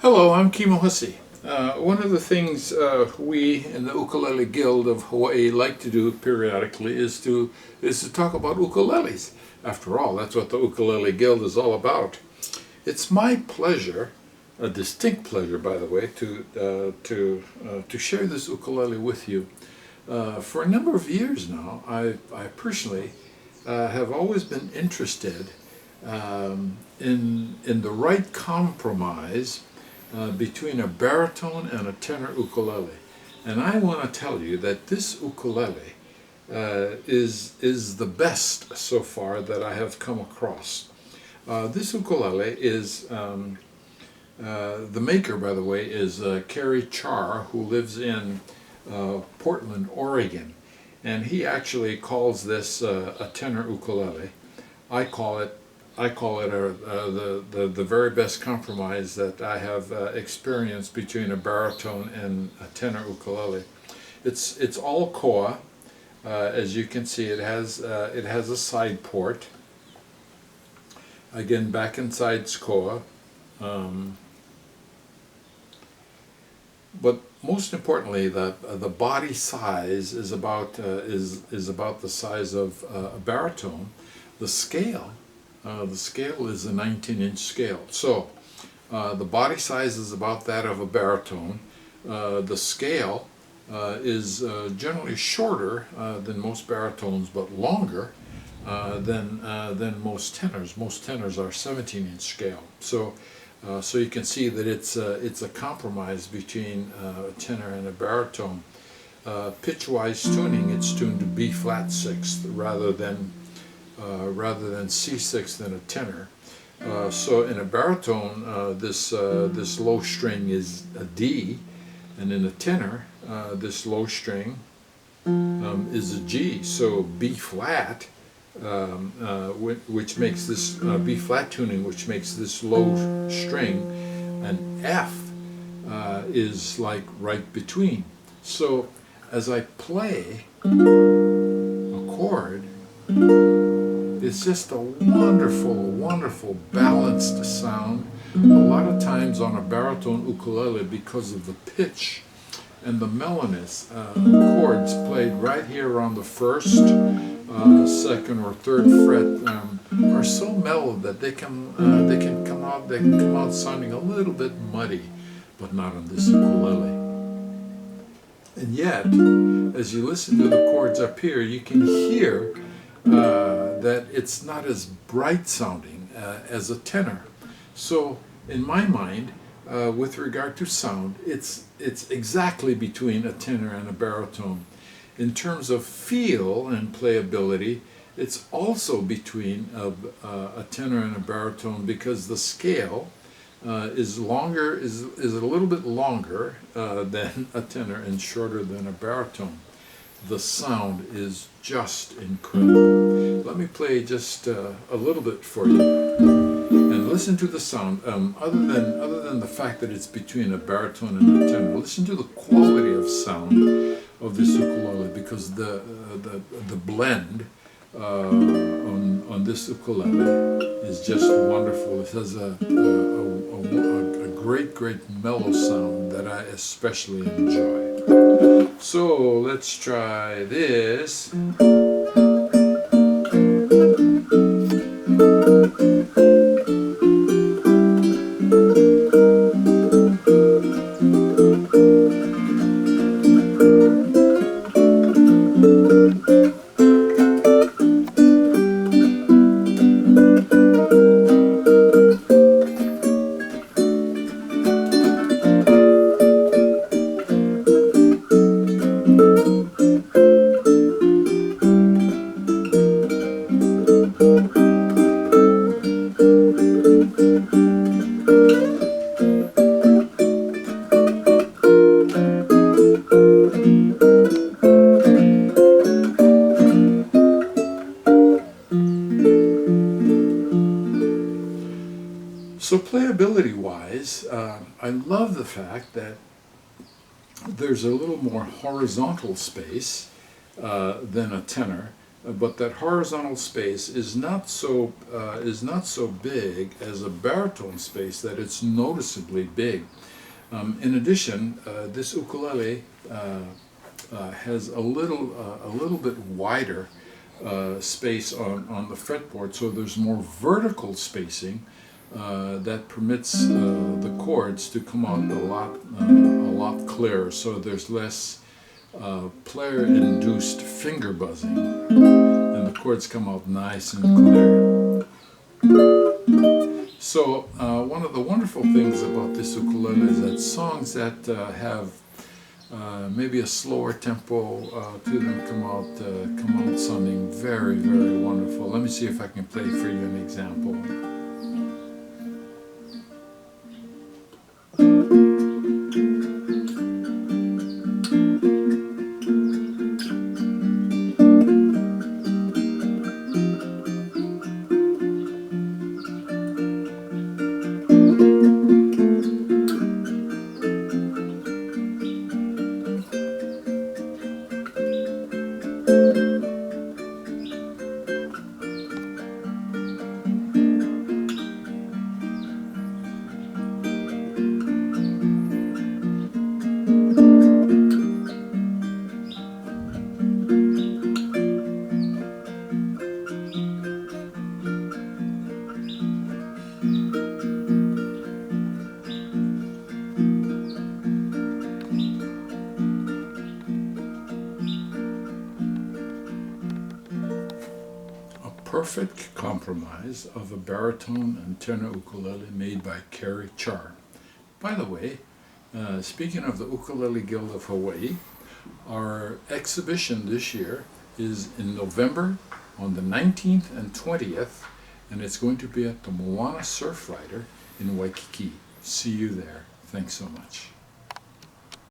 Hello, I'm Kimo. One of the things we in the Ukulele Guild of Hawaii like to do periodically is to talk about ukuleles. After all, that's what the Ukulele Guild is all about. It's my pleasure, a distinct pleasure, by the way, to share this ukulele with you. For a number of years now, I personally have always been interested in the right compromise between a baritone and a tenor ukulele. And I want to tell you that this ukulele is the best so far that I have come across. This ukulele is, the maker, by the way, is Kerry Char, who lives in Portland, Oregon. And he actually calls this a tenor ukulele. I call it the very best compromise that I have experienced between a baritone and a tenor ukulele. It's all koa. As you can see, it has a side port. Again, back inside's koa. But most importantly, the body size is about the size of a baritone. The scale is a 19-inch scale. So the body size is about that of a baritone. The scale is generally shorter than most baritones, but longer than most tenors. Most tenors are 17-inch scale. So you can see that it's a compromise between a tenor and a baritone. Pitch-wise tuning, it's tuned to B flat sixth rather than C6 than a tenor. So in a baritone, this low string is a D, and in a tenor, this low string is a G. So B flat, which makes this B flat tuning, which makes this low string, and F is like right between. So as I play a chord, it's just a wonderful, wonderful balanced sound. A lot of times on a baritone ukulele, because of the pitch and the mellowness, chords played right here on the first, second, or third fret are so mellow that they can come out sounding a little bit muddy, but not on this ukulele. And yet, as you listen to the chords up here, you can hear that it's not as bright sounding as a tenor. So in my mind, with regard to sound, it's exactly between a tenor and a baritone. In terms of feel and playability, it's also between a tenor and a baritone, because the scale is a little bit longer than a tenor and shorter than a baritone. The sound is just incredible. Let me play just a little bit for you, and listen to the sound. Other than the fact that it's between a baritone and a tenor, listen to the quality of sound of this ukulele, because the blend on this ukulele is just wonderful. It has a great mellow sound that I especially enjoy. So let's try this. So playability-wise, I love the fact that there's a little more horizontal space than a tenor. but that horizontal space is not so big as a baritone space that it's noticeably big. In addition, this ukulele has a little bit wider space on the fretboard, so there's more vertical spacing that permits the chords to come out a lot clearer. So there's less player-induced finger buzzing, and the chords come out nice and clear. So one of the wonderful things about this ukulele is that songs that have maybe a slower tempo to them come out sounding very, very wonderful. Let me see if I can play for you an example. Perfect compromise of a baritone and tenor ukulele made by Kerry Char. By the way, speaking of the Ukulele Guild of Hawaii, our exhibition this year is in November on the 19th and 20th, and it's going to be at the Moana Surfrider in Waikiki. See you there. Thanks so much.